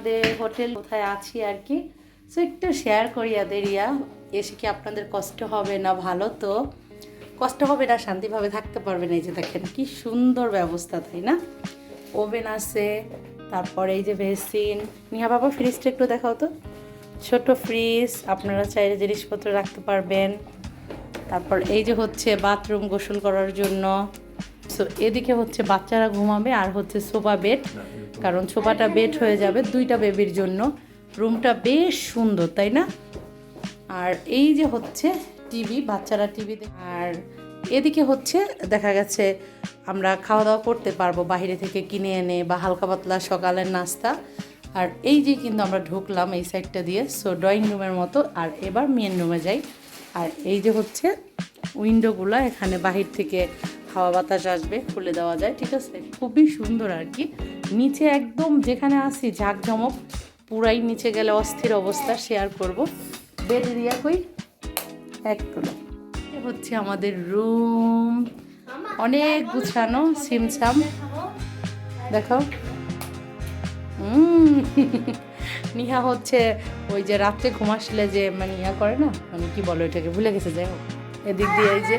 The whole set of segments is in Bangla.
আমাদের হোটেল কোথায় আছি আর কি। সো একটু শেয়ার করি এরিয়া এসে কি আপনাদের কষ্ট হবে না? ভালো তো কষ্ট হবে না, শান্তিভাবে থাকতে পারবেন। এই যে দেখেন কি সুন্দর ব্যবস্থা, তাই না? ওভেন আছে, তারপরে এই যে বেসিন। নিহা বাবা ফ্রিজটা একটু দেখাও তো। ছোট ফ্রিজ, আপনারা চাইলে জিনিসপত্র রাখতে পারবেন। তারপর এই যে হচ্ছে বাথরুম গোসল করার জন্য। সো এদিকে হচ্ছে বাচ্চারা ঘুমাবে, আর হচ্ছে সোফা বেড, কারণ সোফাটা বেড হয়ে যাবে 2টা বেবির জন্য। রুমটা বেশ সুন্দর, তাই না? আর এই যে হচ্ছে টিভি, বাচ্চারা টিভি দেখে। আর এদিকে হচ্ছে দেখা গেছে আমরা খাওয়া দাওয়া করতে পারবো বাইরে থেকে কিনে এনে, বা হালকা পাতলা সকালের নাস্তা। আর এই যে কিন্তু আমরা ঢুকলাম এই সাইডটা দিয়ে, সো ড্রয়িং রুমের মতো। আর এবার মেন রুমে যাই। আর এই যে হচ্ছে উইন্ডোগুলো, এখানে বাহির থেকে হাওয়া বাতাস আসবে, খুলে দেওয়া যায়, ঠিক আছে? খুবই সুন্দর আর কি। নিচে একদম যেখানে আসি ঝাঁকঝমক, পুরাই নিচে গেলে অস্থির অবস্থা। শেয়ার করব বেড এরিয়া কই একগুলো হচ্ছে আমাদের রুম, অনেক গুছানো, সিমসাম। দেখাও। নিহা হচ্ছে ওই যে রাত্রে ঘুমাসলে যে মানে ইয়া করে না, মানে কি বলো এটাকে, ভুলে গেছে। যাই হোক, এদিক দিয়ে এই যে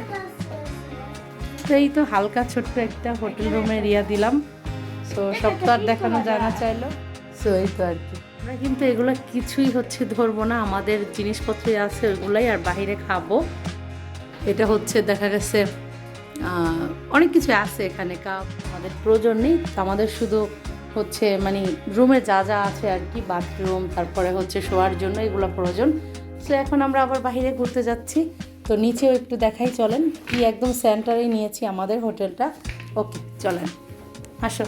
এই তো হালকা ছোট্ট একটা হোটেল রুমের ইয়া দিলাম। সো সব তো আর দেখানো যায় না চাইলো। সো এই তো আর কি, আমরা কিন্তু এগুলো কিছুই হচ্ছে ধরবো না, আমাদের জিনিসপত্রই আছে ওইগুলাই, আর বাহিরে খাবো। এটা হচ্ছে দেখা গেছে অনেক কিছু আছে এখানে, কাপ আমাদের প্রয়োজন নেই, আমাদের শুধু হচ্ছে মানে রুমে যা যা আছে আর কি, বাথরুম, তারপরে হচ্ছে শোয়ার জন্য এগুলো প্রয়োজন। সো এখন আমরা আবার বাইরে ঘুরতে যাচ্ছি। তো নিচেও একটু দেখাই, চলেন। কি একদম সেন্টারেই নিয়েছি আমাদের হোটেলটা। ওকে চলেন, আসো।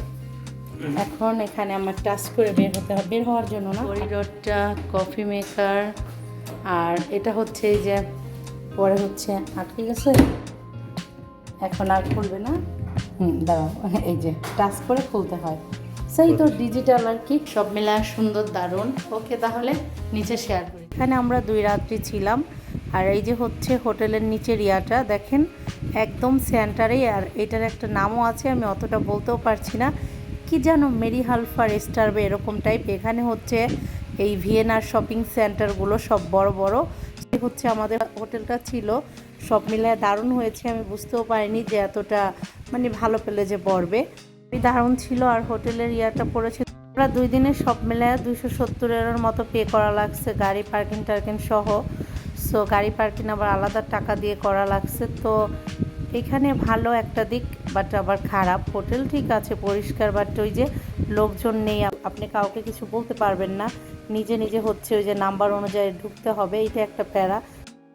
এখন এখানে আমার টাচ করে বের হতে হবে, বের হওয়ার জন্য না। করিডোরটা, কফি মেকার, আর এটা হচ্ছে এই যে পরে হচ্ছে আটকে গেছে, এখন আর খুলবে না। দাঁড়াও, এই যে টাচ করে খুলতে হয়। সেই তো ডিজিটাল আর কি, সব মিলা সুন্দর, দারুণ। ওকে তাহলে নিচে শেয়ার করি। এখানে আমরা 2 রাত্রি ছিলাম। আর এই যে হচ্ছে হোটেলের নিচের ইয়াটা দেখেন, একদম সেন্টারেই। আর এটার একটা নামও আছে, আমি অতটা বলতেও পারছি না, কি যেন মেরি হালফা রেস্টারবে এরকম টাইপ। এখানে হচ্ছে এই ভিয়েনার শপিং সেন্টারগুলো সব বড় বড় হচ্ছে আমাদের হোটেলটা ছিল। সব মিলায় দারুণ হয়েছে, আমি বুঝতেও পারিনি যে এতটা মানে ভালো পেলে যে পড়বে। দারুণ ছিল। আর হোটেলের ইয়াটা পড়েছে আমরা 2 দিনের সব মিলায় 270-এর মতো পে করা লাগছে, গাড়ি পার্কিং টার্কিং সহ। সো গাড়ি পার্কিং আবার আলাদা টাকা দিয়ে করা লাগছে। তো এখানে ভালো একটা দিক, বাট আবার খারাপ। হোটেল ঠিক আছে, পরিষ্কার, বাট ওই যে লোকজন নেই, আপনি কাউকে কিছু বলতে পারবেন না, নিজে নিজে হচ্ছে ওই যে নাম্বার অনুযায়ী ঢুকতে হবে, এইটা একটা প্যারা।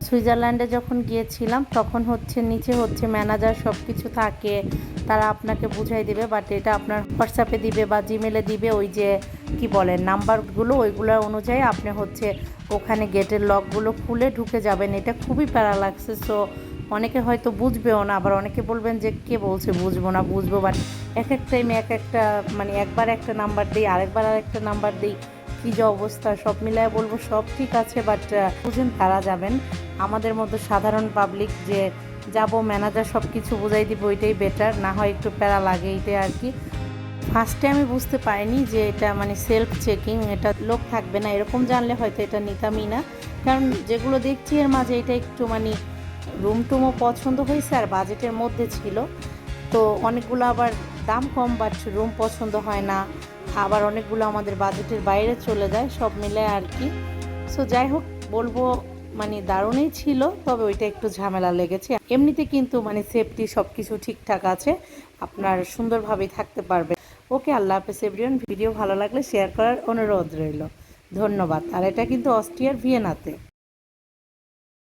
সুইজারল্যান্ডে যখন গিয়েছিলাম তখন হচ্ছে নিচে হচ্ছে ম্যানেজার সব কিছু থাকে, তারা আপনাকে বুঝাই দিবে, বাট এটা আপনার হোয়াটসঅ্যাপে দিবে বা জিমেলে দিবে, ওই যে কি বলে নাম্বারগুলো, ওইগুলোর অনুযায়ী আপনি হচ্ছে ওখানে গেটের লকগুলো খুলে ঢুকে যাবেন। এটা খুবই প্যারা লাগছে। সো অনেকে হয়তো বুঝবেও না, আবার অনেকে বলবেন যে কে বলছে বুঝবো না, বুঝবো, বাট এক এক টাইমে এক একটা মানে একবার একটা নাম্বার দিই, আরেকবার আরেকটা নাম্বার দিই, কী যে অবস্থা। সব মিলায় বলবো সব ঠিক আছে, বাট বুঝেন তারা যাবেন। আমাদের মতো সাধারণ পাবলিক যে যাব, ম্যানেজার সব কিছু বুঝাই দিব, ওইটাই বেটার, না হয় একটু প্যারা লাগে, এইটাই আর কি। ফার্স্টে আমি বুঝতে পারিনি যে এটা মানে সেলফ চেকিং, এটা লোক থাকবে না, এরকম জানলে হয়তো এটা নিতামই না। কারণ যেগুলো দেখছি এর মাঝে এটা একটু মানে রুম টুমও পছন্দ হয়েছে, আর বাজেটের মধ্যে ছিল। তো অনেকগুলো আবার দাম কম, বাট রুম পছন্দ হয় না, আবার অনেকগুলো আমাদের বাজেটের বাইরে চলে যায়, সব মিলে আর কি। সো যাই হোক, বলবো মানে দারুণই ছিল, তবে ওইটা একটু ঝামেলা লেগেছে। এমনিতে কিন্তু মানে সেফটি সব কিছু ঠিকঠাক আছে, আপনার সুন্দরভাবেই থাকতে পারবে। ওকে, আল্লাহ হাফেজ এভরিওয়ান। ভিডিও ভালো লাগলে শেয়ার করার অনুরোধ রইল, ধন্যবাদ। আর এটা কিন্তু অস্ট্রিয়ার ভিয়েনাতে।